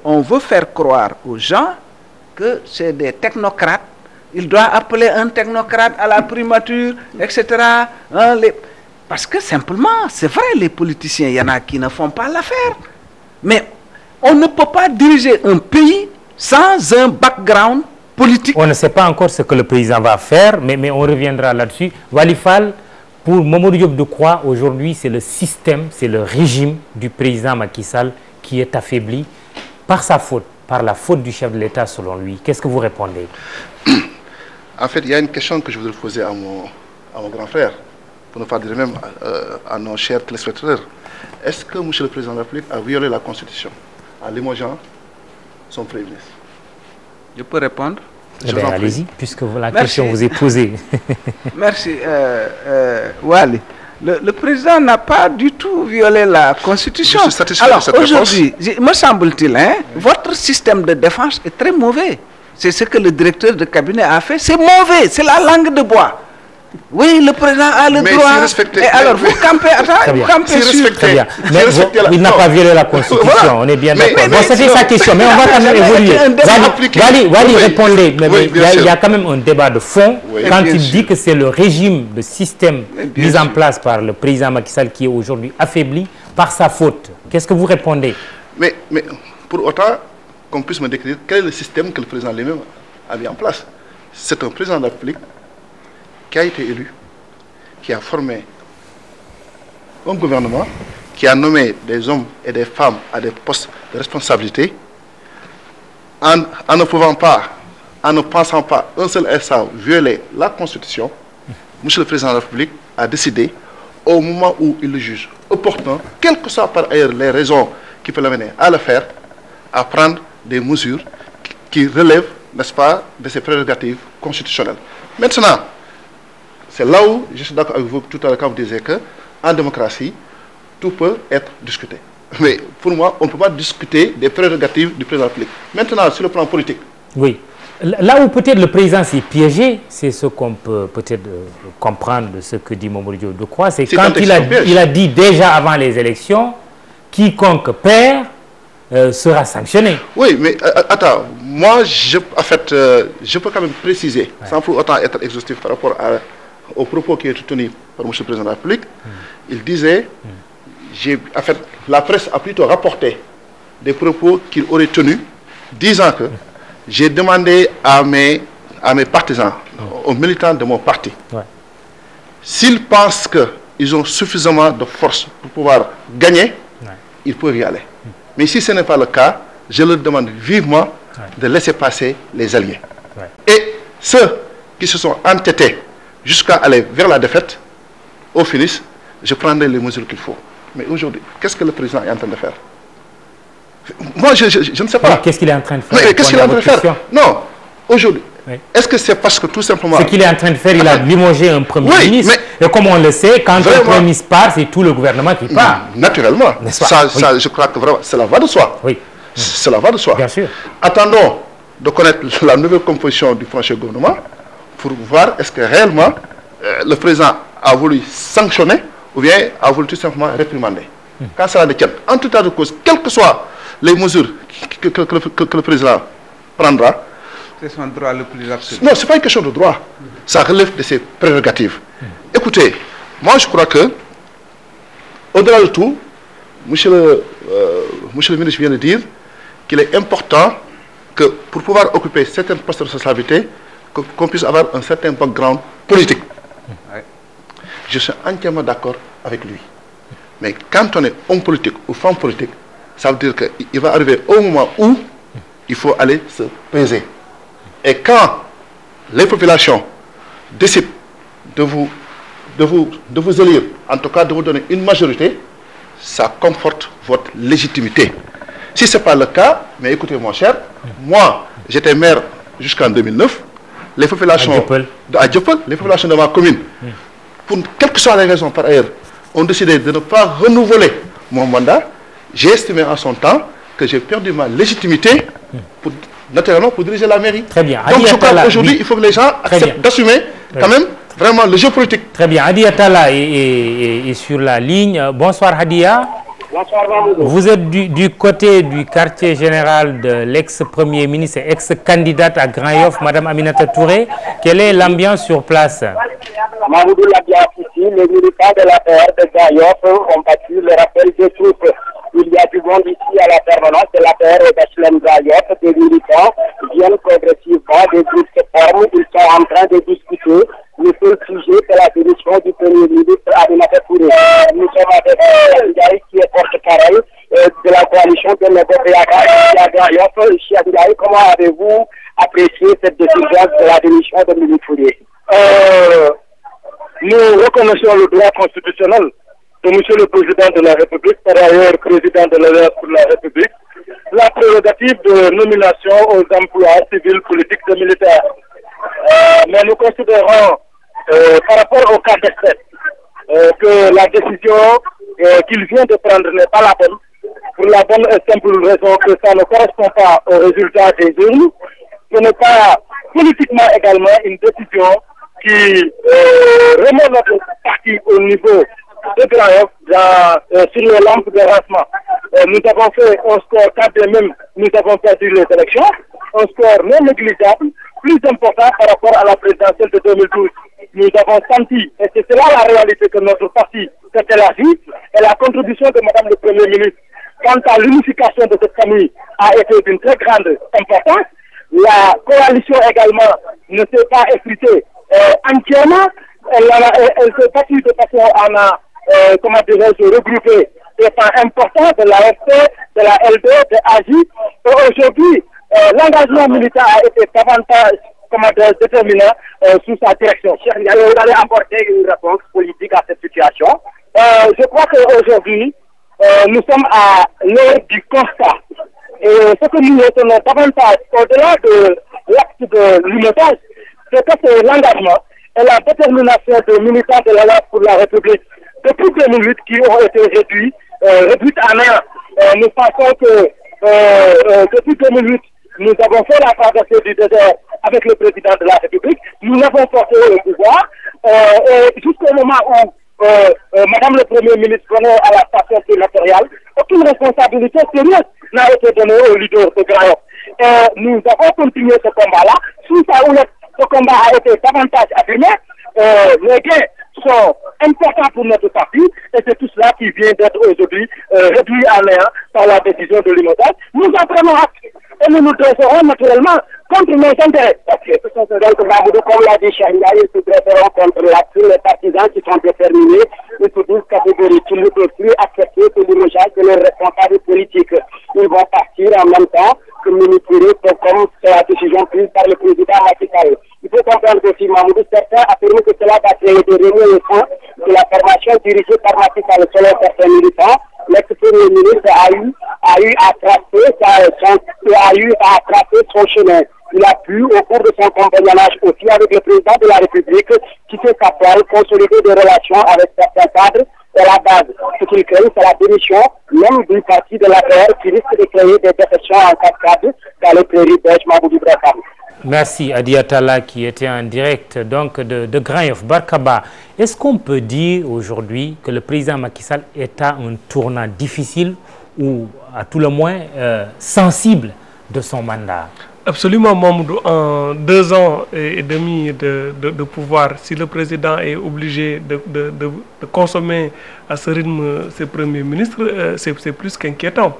On veut faire croire aux gens que c'est des technocrates. Il doit appeler un technocrate à la primature, etc. Parce que simplement, c'est vrai, les politiciens, il y en a qui ne font pas l'affaire. Mais on ne peut pas diriger un pays sans un background politique. On ne sait pas encore ce que le président va faire, mais on reviendra là-dessus. Walifal, pour Mamadou Diop Decroix, aujourd'hui, c'est le système, c'est le régime du président Macky Sall qui est affaibli par sa faute, par la faute du chef de l'État selon lui. Qu'est-ce que vous répondez? En fait, il y a une question que je voudrais poser à mon grand frère, pour ne pas dire même à nos chers téléspectateurs. Est-ce que M. le Président de la République a violé la Constitution en limogeant son Premier ministre? Je peux répondre? Allez-y, puisque la question vous est posée. Merci, Wali. Le président n'a pas du tout violé la Constitution. Je suis satisfait Alors, de cette réponse. aujourd'hui, me semble-t-il, votre système de défense est très mauvais. C'est ce que le directeur de cabinet a fait. C'est mauvais, c'est la langue de bois. Oui, le président a le droit. Si et alors, vous campez, vous campez sur... Mais il n'a pas violé la Constitution, voilà. On est bien d'accord. Bon, c'était sa question, mais on va quand même évoluer. Wali, répondez. Il y a quand même un débat de fond quand il dit que c'est le régime, le système mis en place par le président Macky Sall qui est aujourd'hui affaibli par sa faute. Qu'est-ce que vous répondez? Mais pour autant qu'on puisse me décrire quel est le système que le président lui-même a mis en place. C'est un président de la République qui a été élu, qui a formé un gouvernement, qui a nommé des hommes et des femmes à des postes de responsabilité, en ne pensant pas un seul instant violer la Constitution. M. le Président de la République a décidé, au moment où il le juge opportun, quelles que soient par ailleurs les raisons qui peuvent l'amener à le faire, à prendre des mesures qui relèvent, n'est-ce pas, de ses prérogatives constitutionnelles. Maintenant, c'est là où je suis d'accord avec vous tout à l'heure quand vous disiez qu'en démocratie, tout peut être discuté. Mais pour moi, on ne peut pas discuter des prérogatives du président de la République. Maintenant, sur le plan politique. Oui. Là où peut-être le président s'est piégé, c'est ce qu'on peut peut-être comprendre de ce que dit Mamadou Diop Decroix, c'est quand il a dit déjà avant les élections, quiconque perd sera sanctionné. Oui, mais attends, moi, je peux quand même préciser, sans pour autant être exhaustif par rapport aux propos qui ont été tenus par M. le Président de la République. Il disait, en fait, la presse a plutôt rapporté des propos qu'il aurait tenus, disant que j'ai demandé à mes partisans, aux militants de mon parti, s'ils pensent qu'ils ont suffisamment de force pour pouvoir gagner, ils peuvent y aller. Mais si ce n'est pas le cas, je leur demande vivement de laisser passer les alliés. Et ceux qui se sont entêtés jusqu'à aller vers la défaite, au finish, je prendrai les mesures qu'il faut. Mais aujourd'hui, qu'est-ce que le président est en train de faire? Moi, je ne sais pas. Qu'est-ce qu'il est en train de faire? Qu'est-ce qu'il est en train de faire? Non, aujourd'hui. Est-ce que c'est parce que tout simplement... Ce qu'il est en train de faire, il a limogé un Premier ministre. Et comme on le sait, quand le Premier ministre part, c'est tout le gouvernement qui part. Naturellement. Ça, je crois que vraiment, cela va de soi. Oui. Cela va de soi. Bien sûr. Attendons de connaître la nouvelle composition du prochain gouvernement pour voir est-ce que réellement le président a voulu sanctionner ou bien a voulu tout simplement réprimander. Quand cela détient, en tout cas de cause, quelles que soient les mesures que le président prendra, c'est son droit le plus absolu. Non, ce n'est pas une question de droit. Ça relève de ses prérogatives. Écoutez, moi je crois que, au-delà de tout, monsieur le ministre vient de dire qu'il est important que pour pouvoir occuper certains postes de responsabilité, qu'on puisse avoir un certain background politique. Je suis entièrement d'accord avec lui. Mais quand on est homme politique ou femme politique, ça veut dire qu'il va arriver au moment où il faut aller se peser. Et quand les populations décident de vous élire, en tout cas de vous donner une majorité, ça conforte votre légitimité. Si ce n'est pas le cas, mais écoutez mon cher, moi j'étais maire jusqu'en 2009, les populations les populations de ma commune, pour quelles que soient les raisons par ailleurs, ont décidé de ne pas renouveler mon mandat. J'ai estimé en son temps que j'ai perdu ma légitimité naturellement pour diriger la mairie. Très bien. Donc je crois qu'aujourd'hui, il faut que les gens acceptent d'assumer quand même vraiment le jeu politique. Très bien. Hadia Talla est sur la ligne. Bonsoir Hadia. Bonsoir Mamoudou. Vous êtes du côté du quartier général de l'ex-premier ministre et ex-candidate à Grand Yoff, Madame Aminata Touré. Quelle est l'ambiance sur place? Mamoudou l'a bien ici. Les militants de la PR de Grand Yoff ont battu le rappel des troupes. Il y a du monde ici à la permanence de la PR et d'HLM Grand Yoff. Des militants viennent progressivement, des groupes se forment. Ils sont en train de discuter. Le seul sujet, c'est la démission du Premier ministre Aminata Touré. Nous sommes avec Ndiaye qui est porte-parole de la coalition de Nebobeyaka ici à Grand Yoff. Cheikh Ndiaye, comment avez-vous apprécié cette décision de la démission de Mimi Touré? Nous reconnaissons le droit constitutionnel de M. le Président de la République, par ailleurs Président de la République, la prérogative de nomination aux emplois civils, politiques et militaires. Mais nous considérons, par rapport au cas d'espèce, que la décision qu'il vient de prendre n'est pas la bonne, pour la bonne et simple raison que ça ne correspond pas au résultat des urnes. Ce n'est pas politiquement également une décision qui remet notre parti au niveau de Grand Yoff sur les lampes de rassemblement. Nous avons fait un score, quand même nous avons perdu les élections, un score non négligeable, plus important par rapport à la présidentielle de 2012. Nous avons senti, et c'est cela la réalité, que notre parti s'est élargi, et la contribution de Madame le Premier ministre quant à l'unification de cette famille a été d'une très grande importance. La coalition également ne s'est pas effritée entièrement, elle s'est battue de façon à comment dirais-je, regrouper des temps importants de la l'AFP, de la LD, de AJ. Et aujourd'hui, l'engagement militaire a été davantage déterminant sous sa direction. Cheikh Ndiaye, vous allez apporter une réponse politique à cette situation. Je crois qu'aujourd'hui, nous sommes à l'heure du constat. Et ce que nous retenons davantage, au-delà de l'acte de limogeage, c'est que c'est l'engagement et la détermination des militants de la loi pour la République depuis 2008 qui ont été réduites à néant. Nous pensons que depuis 2008, nous avons fait la traversée du désert avec le président de la République. Nous l'avons porté au pouvoir. Et jusqu'au moment où Madame le Premier ministre venait à la station sénatoriale, aucune responsabilité sérieuse n'a été donnée au leader de Grand Yoff. Nous avons continué ce combat-là. Sous sa houlette, ce combat a été davantage affirmé. Les gains sont importants pour notre parti et c'est tout cela qui vient d'être aujourd'hui réduit à néant par la décision de limogeage. Nous en prenons acte et nous nous dresserons naturellement contre nos intérêts. Parce que ce sont donc, comme l'a dit Cheikh Ndiaye, ils se dresseront contre les partisans qui sont déterminés et sous 12 catégories qui ne peuvent plus accepter ce limogeage de leurs responsables politiques. Ils vont partir en même temps que manipuler comme c'est la décision prise par le président Macky Sall. Il faut comprendre aussi, Mamoudou, certains affirment que cela va créer des réunions au sein de la formation dirigée par Macky Sall. Selon certains militants, l'ex-premier ministre a eu à tracer son chemin. Il a pu, au cours de son compagnonnage aussi avec le président de la République, quitter sa toile, consolider des relations avec certains cadres de la base. Ce qu'il crée, c'est la démission même du parti de la PR qui risque de créer des défections en cascade dans les prairies belges, Mamoudou Braham. Merci Hadia Talla qui était en direct donc de Grand Yoff. Barkaba, est-ce qu'on peut dire aujourd'hui que le président Macky Sall est à un tournant difficile ou à tout le moins sensible de son mandat? Absolument, Mamoudou. En 2 ans et demi de pouvoir, si le président est obligé de consommer à ce rythme ses premiers ministres, c'est plus qu'inquiétant.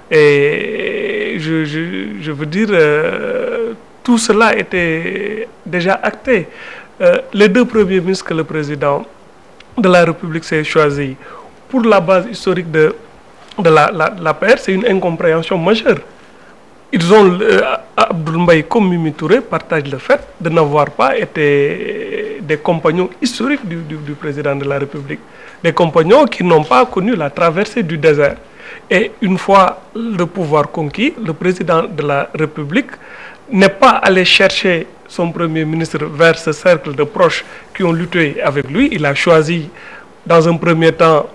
Et je veux dire, tout cela était déjà acté. Les 2 premiers ministres que le président de la République s'est choisi pour la base historique de la PR, c'est une incompréhension majeure. Ils ont, Abdoul Mbaye comme Mimi Touré, partagent le fait de n'avoir pas été des compagnons historiques du président de la République. Des compagnons qui n'ont pas connu la traversée du désert. Et une fois le pouvoir conquis, le président de la République n'est pas allé chercher son premier ministre vers ce cercle de proches qui ont lutté avec lui. Il a choisi, dans un premier temps,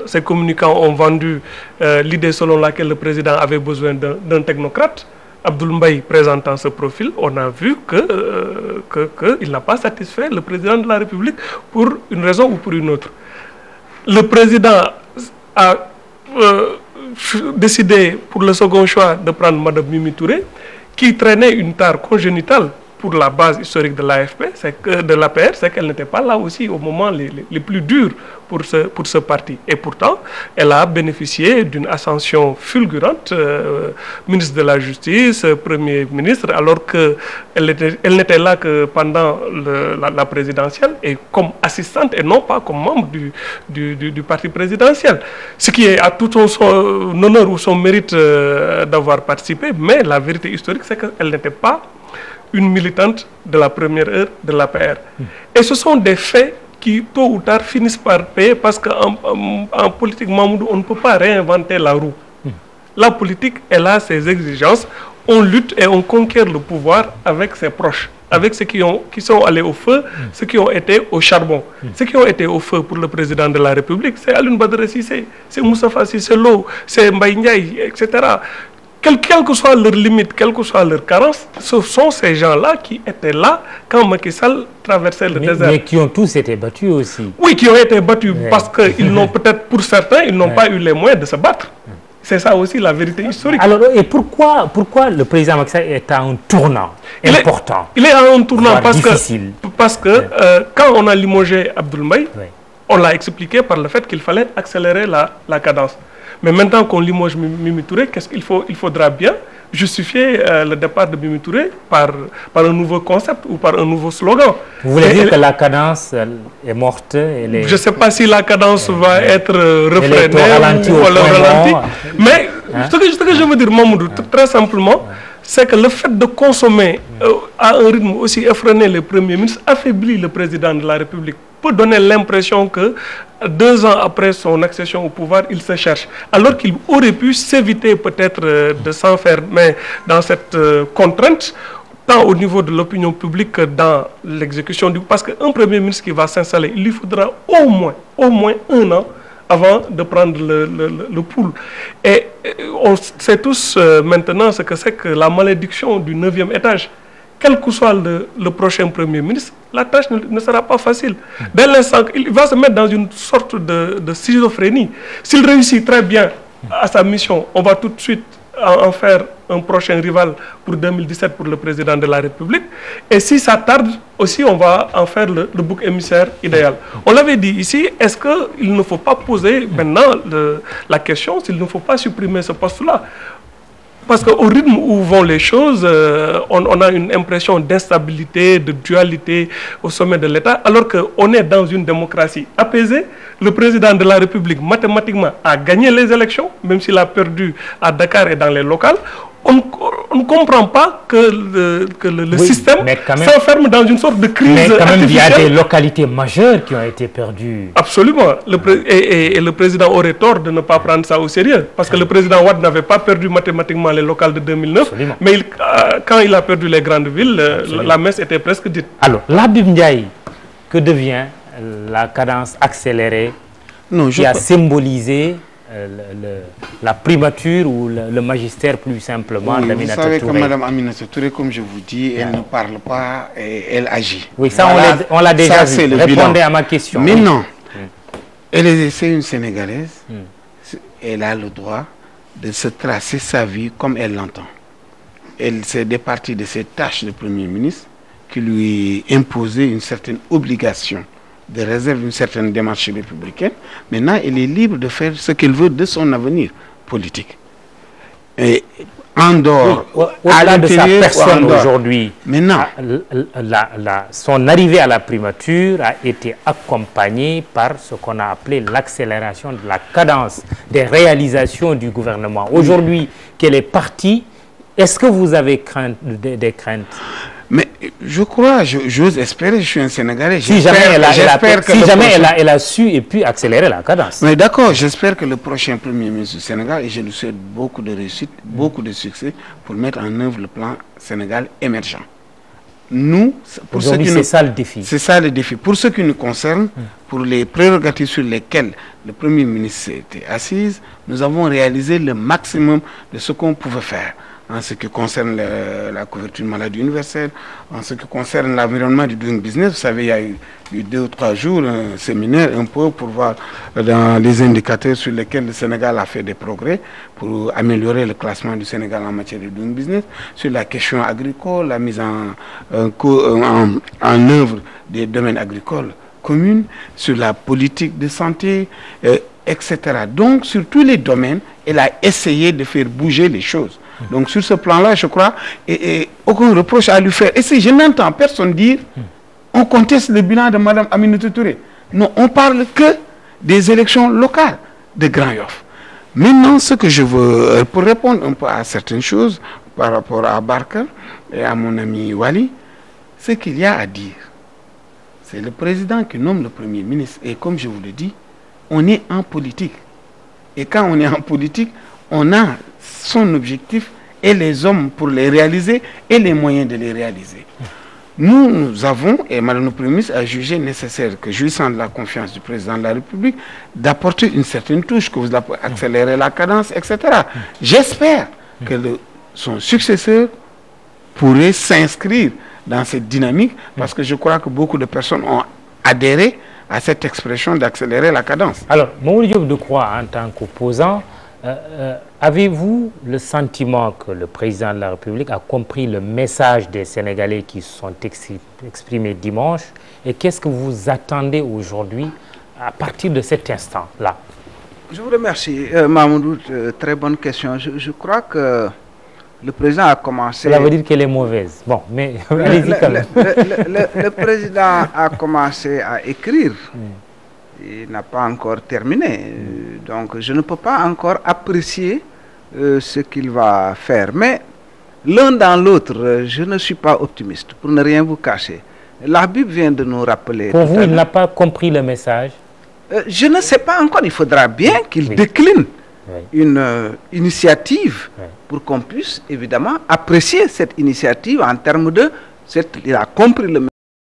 ces communicants ont vendu l'idée selon laquelle le président avait besoin d'un technocrate. Abdoul Mbaye présentant ce profil, on a vu qu'il n'a pas satisfait le président de la République pour une raison ou pour une autre. Le président a décidé pour le second choix de prendre Mme Mimi Touré, qui traînait une tare congénitale pour la base historique de l'AFP, de l'APR, c'est qu'elle n'était pas là aussi au moment les plus durs pour ce parti. Et pourtant, elle a bénéficié d'une ascension fulgurante, ministre de la Justice, Premier ministre, alors qu'elle n'était là que pendant la présidentielle et comme assistante et non pas comme membre du parti présidentiel. Ce qui est à tout son honneur ou son mérite d'avoir participé, mais la vérité historique, c'est qu'elle n'était pas une militante de la première heure de l'APR. Et ce sont des faits qui, tôt ou tard, finissent par payer parce qu'en politique, Mamoudou, on ne peut pas réinventer la roue. La politique, elle a ses exigences. On lutte et on conquiert le pouvoir avec ses proches, avec ceux qui sont allés au feu, ceux qui ont été au charbon. Ceux qui ont été au feu pour le président de la République, c'est Alioune Badara Cissé, c'est Moustapha Cissé Lo, c'est Mbaye Ndiaye, etc. Quelles que soient leurs limites, quelles que soient leurs carences, ce sont ces gens-là qui étaient là quand Macky Sall traversait le désert. Mais qui ont tous été battus aussi. Oui, qui ont été battus parce qu'ils n'ont peut-être, pour certains, ils n'ont pas eu les moyens de se battre. C'est ça aussi la vérité historique. Alors, et pourquoi le président Macky Sall est à un tournant important? Il est à un tournant parce que Ouais. Quand on a limogé Abdoul Mbaye, on l'a expliqué par le fait qu'il fallait accélérer la cadence. Mais maintenant qu'on limoge Mimi Touré, qu'est-ce qu'il faut? Il faudra bien justifier le départ de Mimi Touré par un nouveau concept ou par un nouveau slogan. Vous voulez dire que la cadence est morte? Je ne sais pas si la cadence va être refrénée ou ralentie. Mais ce que je veux dire, Mamoudou, très simplement, c'est que le fait de consommer à un rythme aussi effréné le Premier ministre affaiblit le président de la République, peut donner l'impression que 2 ans après son accession au pouvoir, il se cherche. Alors qu'il aurait pu s'éviter peut-être de s'enfermer dans cette contrainte, tant au niveau de l'opinion publique que dans l'exécution du... Parce qu'un Premier ministre qui va s'installer, il lui faudra au moins 1 an avant de prendre le pouls. Et on sait tous maintenant ce que c'est que la malédiction du 9e étage. Quel que soit le prochain Premier ministre, la tâche ne sera pas facile. Dès l'instant, il va se mettre dans une sorte de schizophrénie. S'il réussit très bien à sa mission, on va tout de suite en faire un prochain rival pour 2017 pour le président de la République. Et si ça tarde aussi, on va en faire le bouc émissaire idéal. On l'avait dit ici, est-ce qu'il ne faut pas poser maintenant la question s'il ne faut pas supprimer ce poste-là? Parce qu'au rythme où vont les choses, on a une impression d'instabilité, de dualité au sommet de l'État, alors qu'on est dans une démocratie apaisée. Le président de la République, mathématiquement, a gagné les élections, même s'il a perdu à Dakar et dans les locales. On ne comprend pas que le système s'enferme dans une sorte de crise. Mais quand même, il y a des localités majeures qui ont été perdues. Absolument. Et le président aurait tort de ne pas prendre ça au sérieux. Parce que le président Wade n'avait pas perdu mathématiquement les locales de 2009. Absolument. Mais quand il a perdu les grandes villes, la messe était presque dite. Alors, l'Habib Ndiaye, que devient la cadence accélérée qui a symbolisé la primature ou le magistère plus simplement d'Aminata Touré? Vous savez que Mme Aminata Touré, comme je vous dis, elle ne parle pas et elle agit. Oui, ça voilà, on l'a déjà vu. Répondez à ma question. Mais non, c'est une Sénégalaise. Elle a le droit de se tracer sa vie comme elle l'entend. Elle s'est départie de ses tâches de Premier ministre qui lui imposaient une certaine obligation de réserve, une certaine démarche républicaine. Maintenant, elle est libre de faire ce qu'elle veut de son avenir politique. Et en dehors, au-delà de sa personne aujourd'hui, maintenant, son arrivée à la primature a été accompagnée par ce qu'on a appelé l'accélération de la cadence des réalisations du gouvernement. Aujourd'hui, qu'elle est partie, est-ce que vous avez des craintes? Mais je crois, j'ose espérer, je suis un Sénégalais. Si jamais elle a su et pu accélérer la cadence. Mais d'accord, j'espère que le prochain Premier ministre du Sénégal, et je lui souhaite beaucoup de réussite, beaucoup de succès pour mettre en œuvre le plan Sénégal émergent. Nous, aujourd'hui, c'est ça le défi. C'est ça le défi. Pour ce qui nous concerne, pour les prérogatives sur lesquelles le Premier ministre était assise, nous avons réalisé le maximum de ce qu'on pouvait faire. en ce qui concerne la couverture maladie universelle, en ce qui concerne l'environnement du doing business. Vous savez, il y a eu 2 ou 3 jours un séminaire un peu pour voir dans les indicateurs sur lesquels le Sénégal a fait des progrès pour améliorer le classement du Sénégal en matière de doing business, sur la question agricole, la mise en œuvre des domaines agricoles communs, sur la politique de santé, etc. Donc, sur tous les domaines, elle a essayé de faire bouger les choses. Donc, sur ce plan-là, je crois, et aucun reproche à lui faire. Et si je n'entends personne dire, on conteste le bilan de Mme Aminata Touré. Non, on parle que des élections locales de Grand Yoff. Maintenant, ce que je veux, pour répondre un peu à certaines choses par rapport à Barker et à mon ami Wali, ce qu'il y a à dire, c'est le président qui nomme le Premier ministre. Et comme je vous le dis, on est en politique. Et quand on est en politique, on a son objectif et les hommes pour les réaliser et les moyens de les réaliser. Nous avons, et Mme le Premier ministre a jugé nécessaire que, jouissant de la confiance du président de la République, d'apporter une certaine touche, que vous accélérez la cadence, etc. J'espère que son successeur pourrait s'inscrire dans cette dynamique, parce que je crois que beaucoup de personnes ont adhéré à cette expression d'accélérer la cadence. Alors, Mamadou Diop Decroix, en tant qu'opposant, avez-vous le sentiment que le président de la République a compris le message des Sénégalais qui se sont exprimés dimanche? Et qu'est-ce que vous attendez aujourd'hui à partir de cet instant-là? Je vous remercie, Mamadou. Très bonne question. Je crois que le président a commencé... Cela veut dire qu'elle est mauvaise. Bon, mais allez-y quand même. Le président a commencé à écrire. Il n'a pas encore terminé. Donc, je ne peux pas encore apprécier ce qu'il va faire. Mais l'un dans l'autre, je ne suis pas optimiste, pour ne rien vous cacher. La Bible vient de nous rappeler... Pour vous, il n'a pas compris le message? Je ne sais pas encore. Il faudra bien qu'il décline une initiative pour qu'on puisse évidemment apprécier cette initiative en termes de... Il a compris le